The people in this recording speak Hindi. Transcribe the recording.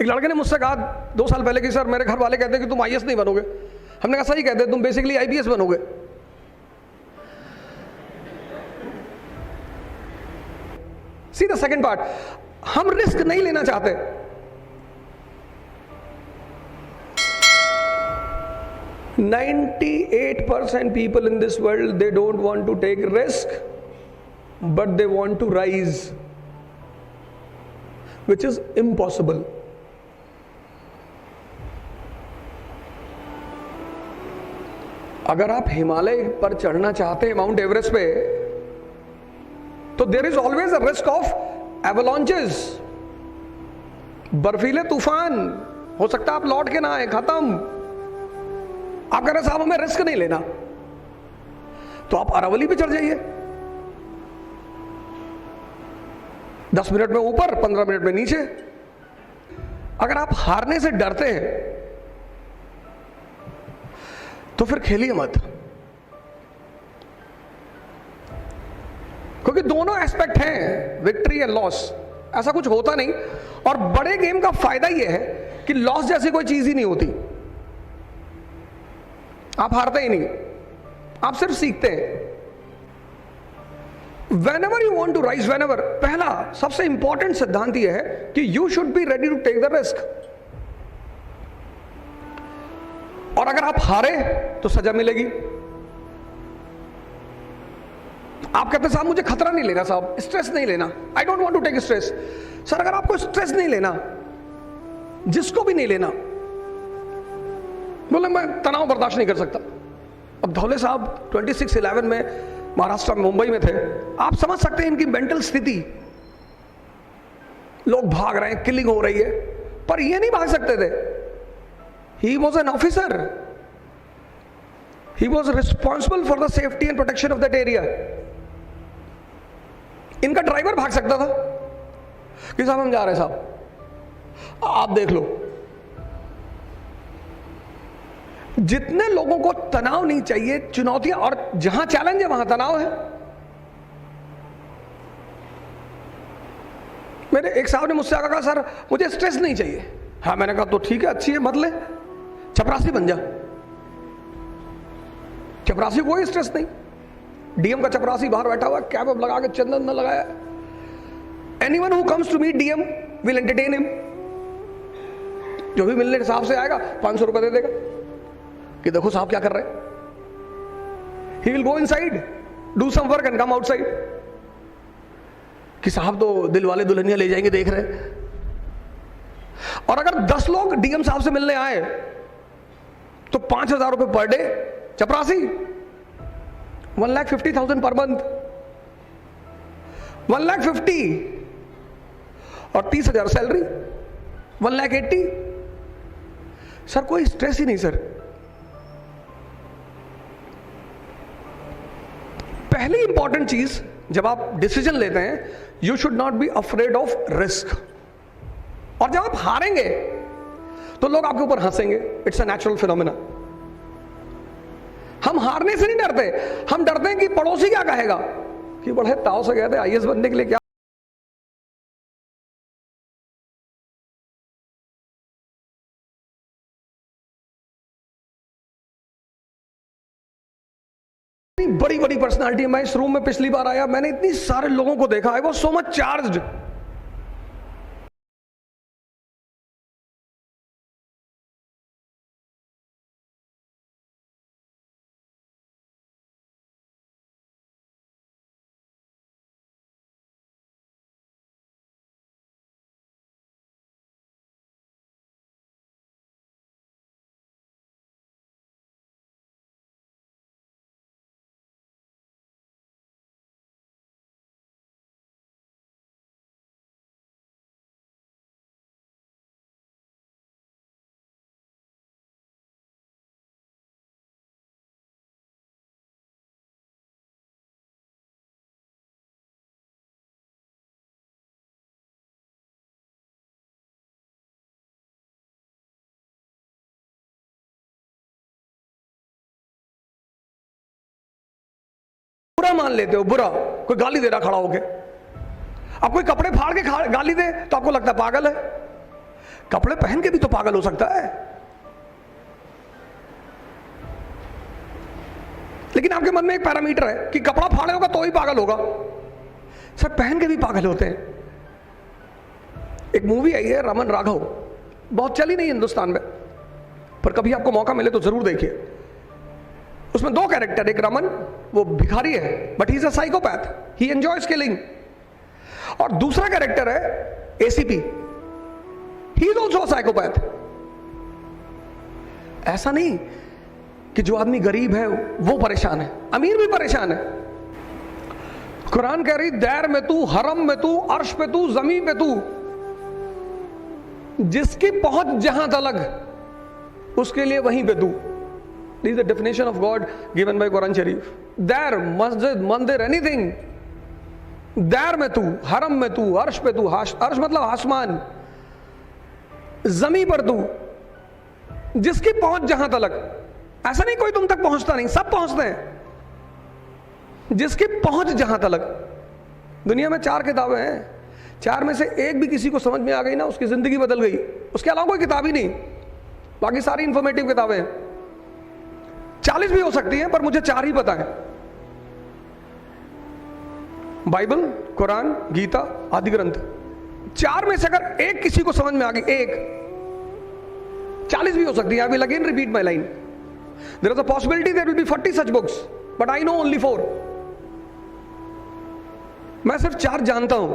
एक लड़के ने मुझसे कहा 2 साल पहले कि सर मेरे घर वाले कहते हैं कि तुम आईएएस नहीं बनोगे। हमने कहा सही कहते हैं, तुम बेसिकली आईपीएस बनोगे। सी द सेकंड पार्ट, हम रिस्क नहीं लेना चाहते। "98% people in this world, they don't want to take risk, but they want to rise, which is impossible." अगर आप हिमालय पर चढ़ना चाहते हैं, माउंट एवरेस्ट पे, तो there is always a risk of avalanches, बर्फीले तूफान। हो सकता है आप लौट के ना आए, खत्म। आप कह रहे साहब हमें रिस्क नहीं लेना, तो आप अरावली पे चढ़ जाइए, 10 मिनट में ऊपर, 15 मिनट में नीचे। अगर आप हारने से डरते हैं तो फिर खेलिए मत, क्योंकि दोनों एस्पेक्ट हैं, विक्ट्री एंड लॉस। ऐसा कुछ होता नहीं। और बड़े गेम का फायदा यह है कि लॉस जैसी कोई चीज ही नहीं होती। आप हारते ही नहीं, आप सिर्फ सीखते हैं। Whenever you want to rise, whenever, पहला सबसे इंपॉर्टेंट सिद्धांत यह है कि you should be ready to take the risk। और अगर आप हारे तो सजा मिलेगी। आप कहते हैं साहब मुझे खतरा नहीं लेना, साहब स्ट्रेस नहीं लेना, I don't want to take stress. Sir अगर आपको स्ट्रेस नहीं लेना, जिसको भी नहीं लेना, बोले मैं तनाव बर्दाश्त नहीं कर सकता। अब धौले साहब 26/11 में महाराष्ट्र में, मुंबई में थे। आप समझ सकते हैं इनकी मेंटल स्थिति। लोग भाग रहे हैं, किलिंग हो रही है, पर ये नहीं भाग सकते थे। He was an officer. He was responsible for the safety and protection of that area. इनका ड्राइवर भाग सकता था कि साहब हम जा रहे हैं, साहब आप देख लो। जितने लोगों को तनाव नहीं चाहिए, चुनौतियां, और जहां चैलेंज है वहां तनाव है। मेरे एक साहब ने मुझसे आकर कहा सर मुझे स्ट्रेस नहीं चाहिए। हाँ, मैंने कहा तो ठीक है, अच्छी है, मत ले, चपरासी बन जा। चपरासी कोई स्ट्रेस नहीं। डीएम का चपरासी बाहर बैठा हुआ, कैप लगा के, चंदन न लगाया। Anyone who comes to meet DM will entertain him. जो भी मिलने के साहब से आएगा 500 रुपए दे देगा कि देखो साहब क्या कर रहे हैं। He will go inside, do some work and come outside कि साहब तो दिल वाले दुल्हनिया ले जाएंगे, देख रहे हैं। और अगर 10 लोग डीएम साहब से मिलने आए तो 5,000 रुपए पर डे चपरासी, 1,50,000 पर मंथ, 1,50,000 और 30,000 सैलरी, 1,80,000। सर कोई स्ट्रेस ही नहीं सर। पहली इंपॉर्टेंट चीज जब आप डिसीजन लेते हैं, you should not be afraid of risk. और जब आप हारेंगे तो लोग आपके ऊपर हंसेंगे, इट्स अ नेचुरल फिनोमेना। हम हारने से नहीं डरते, हम डरते हैं कि पड़ोसी क्या कहेगा कि बड़े ताव से गए थे आईएएस बनने के लिए, क्या बड़ी बड़ी पर्सनालिटी। मैं इस रूम में पिछली बार आया, मैंने इतनी सारे लोगों को देखा, I was so much charged. बुरा मान लेते हो, बुरा, कोई गाली दे रहा खड़ा होके। अब कोई कपड़े फाड़ के गाली दे तो आपको लगता है पागल है। कपड़े पहन के भी तो पागल हो सकता है। लेकिन आपके मन में एक पैरामीटर है कि कपड़ा फाड़े होगा तो ही पागल होगा। सर पहन के भी पागल होते हैं। एक मूवी आई है रमन राघव, बहुत चली नहीं हिंदुस्तान में, पर कभी आपको मौका मिले तो जरूर देखिए। उसमें दो कैरेक्टर, एक रमन, वो भिखारी है but he is a psychopath, he enjoys killing, और दूसरा कैरेक्टर है ACP, he is also psychopath. ऐसा नहीं कि जो आदमी गरीब है वो परेशान है, अमीर भी परेशान है। कुरान कह रही दैर में तू, हरम में तू, अर्श पे तू, जमीन पे तू, जिसकी पहुंच जहां तलक उसके लिए वहीं पे तू। This is the definition of God given by Quran Sharif. दैर, मस्जिद, मंदिर, एनीथिंग, दैर में तू, हरम में तू, अर्श पे तू, अर्श मतलब आसमान, जमीन पर तू, जिसकी पहुंच जहां तलक। ऐसा नहीं कोई तुम तक पहुंचता नहीं, सब पहुंचते हैं, जिसकी पहुंच जहां तलक। दुनिया में 4 किताबें हैं, 4 में से एक भी किसी को समझ में आ गई ना, उसकी जिंदगी बदल गई। उसके अलावा कोई किताब ही नहीं, बाकी सारी इंफॉर्मेटिव किताबें हैं। 40 भी हो सकती हैं, पर मुझे 4 ही पता है, बाइबल, कुरान, गीता, आदि ग्रंथ। 4 में से अगर एक किसी को समझ में आ गई, एक, 40 भी हो सकती है। I will again repeat my line, there is a possibility there will be 40 such books, but I know only 4। मैं सिर्फ 4 जानता हूं।